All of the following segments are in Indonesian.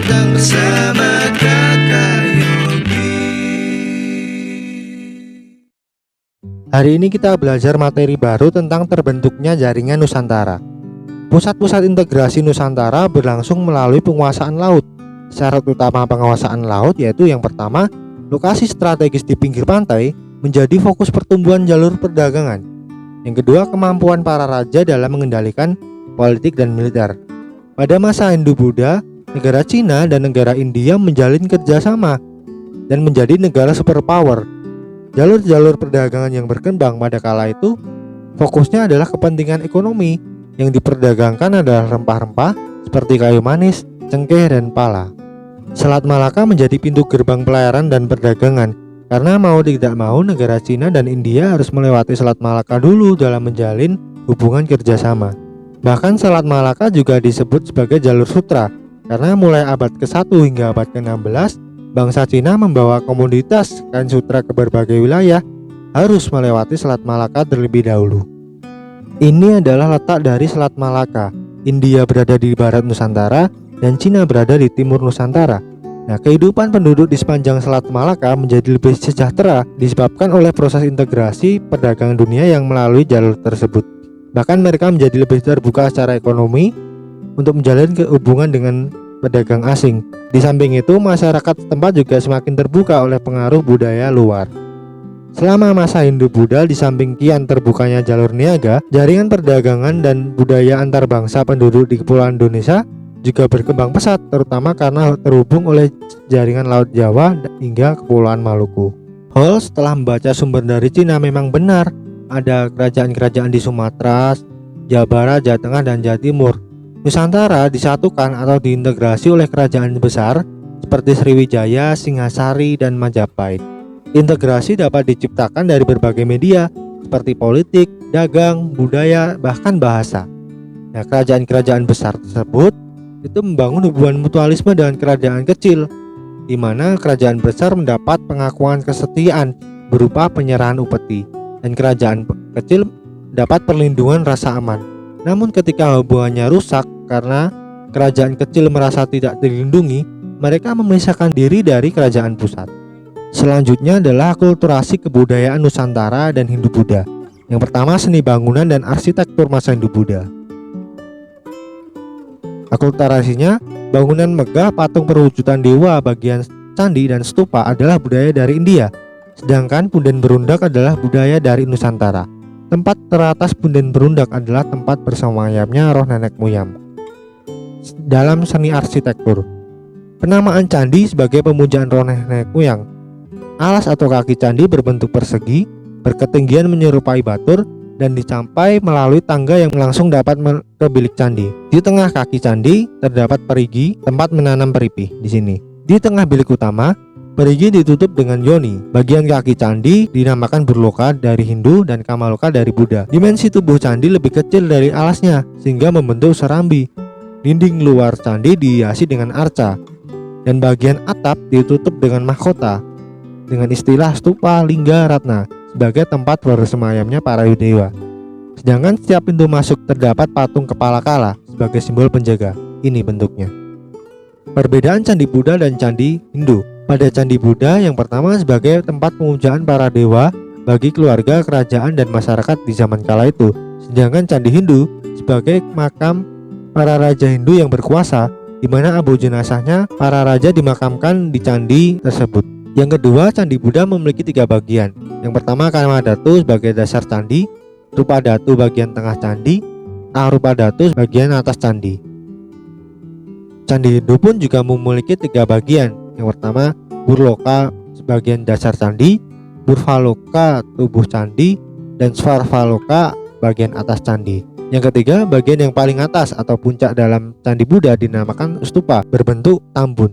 datang bersama Kakak Yogi. Hari ini kita belajar materi baru tentang terbentuknya jaringan Nusantara. Pusat-pusat integrasi Nusantara berlangsung melalui penguasaan laut. Syarat utama penguasaan laut yaitu yang pertama, lokasi strategis di pinggir pantai menjadi fokus pertumbuhan jalur perdagangan. Yang kedua, kemampuan para raja dalam mengendalikan politik dan militer. Pada masa Hindu-Buddha, negara Cina dan negara India menjalin kerjasama dan menjadi negara superpower. Jalur-jalur perdagangan yang berkembang pada kala itu fokusnya adalah kepentingan ekonomi. Yang diperdagangkan adalah rempah-rempah seperti kayu manis, cengkeh, dan pala. Selat Malaka menjadi pintu gerbang pelayaran dan perdagangan, karena mau tidak mau negara Cina dan India harus melewati Selat Malaka dulu dalam menjalin hubungan kerjasama. Bahkan Selat Malaka juga disebut sebagai jalur sutra, karena mulai abad ke-1 hingga abad ke-16, bangsa Cina membawa komoditas kain sutra ke berbagai wilayah harus melewati Selat Malaka terlebih dahulu. Ini adalah letak dari Selat Malaka. India berada di barat Nusantara dan Cina berada di timur Nusantara. Nah, kehidupan penduduk di sepanjang Selat Malaka menjadi lebih sejahtera disebabkan oleh proses integrasi perdagangan dunia yang melalui jalur tersebut. Bahkan mereka menjadi lebih terbuka secara ekonomi untuk menjalin hubungan dengan pedagang asing. Di samping itu, masyarakat setempat juga semakin terbuka oleh pengaruh budaya luar. Selama masa Hindu-Buddha, di samping kian terbukanya jalur niaga, jaringan perdagangan dan budaya antar bangsa penduduk di Kepulauan Indonesia juga berkembang pesat, terutama karena terhubung oleh jaringan Laut Jawa hingga Kepulauan Maluku. Hall setelah membaca sumber dari Cina memang benar, ada kerajaan-kerajaan di Sumatera, Jawa Barat, Jawa Tengah, dan Jawa Timur. Nusantara disatukan atau diintegrasi oleh kerajaan besar seperti Sriwijaya, Singhasari, dan Majapahit. Integrasi dapat diciptakan dari berbagai media seperti politik, dagang, budaya, bahkan bahasa. Nah, kerajaan-kerajaan besar tersebut itu membangun hubungan mutualisme dengan kerajaan kecil, di mana kerajaan besar mendapat pengakuan kesetiaan berupa penyerahan upeti, dan kerajaan kecil dapat perlindungan rasa aman. Namun ketika hubungannya rusak karena kerajaan kecil merasa tidak dilindungi, mereka memisahkan diri dari kerajaan pusat. Selanjutnya adalah akulturasi kebudayaan Nusantara dan Hindu-Buddha. Yang pertama, seni bangunan dan arsitektur masa Hindu-Buddha. Akulturasinya, bangunan megah, patung perwujudan dewa, bagian candi, dan stupa adalah budaya dari India. Sedangkan punden berundak adalah budaya dari Nusantara. Tempat teratas punden berundak adalah tempat bersemayamnya roh nenek moyang. Dalam seni arsitektur, penamaan candi sebagai pemujaan roh nenek moyang. Alas atau kaki candi berbentuk persegi, berketinggian menyerupai batur, dan dicampai melalui tangga yang langsung dapat ke bilik candi. Di tengah kaki candi terdapat perigi, tempat menanam peripih di sini. Di tengah bilik utama, perigi ditutup dengan yoni. Bagian kaki candi dinamakan Burloka dari Hindu dan Kamaloka dari Buddha. Dimensi tubuh candi lebih kecil dari alasnya sehingga membentuk serambi. Dinding luar candi dihiasi dengan arca, dan bagian atap ditutup dengan mahkota dengan istilah stupa lingga ratna sebagai tempat bersemayamnya para dewa. Sedangkan setiap pintu masuk terdapat patung kepala kala sebagai simbol penjaga. Ini bentuknya. Perbedaan Candi Buddha dan Candi Hindu. Pada Candi Buddha, yang pertama sebagai tempat pemujaan para dewa bagi keluarga, kerajaan, dan masyarakat di zaman kala itu. Sedangkan Candi Hindu sebagai makam para raja Hindu yang berkuasa, di mana abu jenazahnya para raja dimakamkan di candi tersebut. Yang kedua, Candi Buddha memiliki 3 bagian. Yang pertama, Kamadhatu sebagai dasar candi, Rupadhatu bagian tengah candi, Arupadhatu bagian atas candi. Candi Hindu pun juga memiliki 3 bagian. Yang pertama, Burloka sebagian dasar candi, Burvaloka tubuh candi, dan Svarvaloka bagian atas candi. Yang ketiga, bagian yang paling atas atau puncak dalam Candi Buddha dinamakan stupa berbentuk tambun.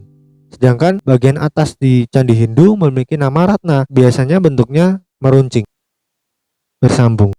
Sedangkan bagian atas di Candi Hindu memiliki nama ratna, biasanya bentuknya meruncing, bersambung.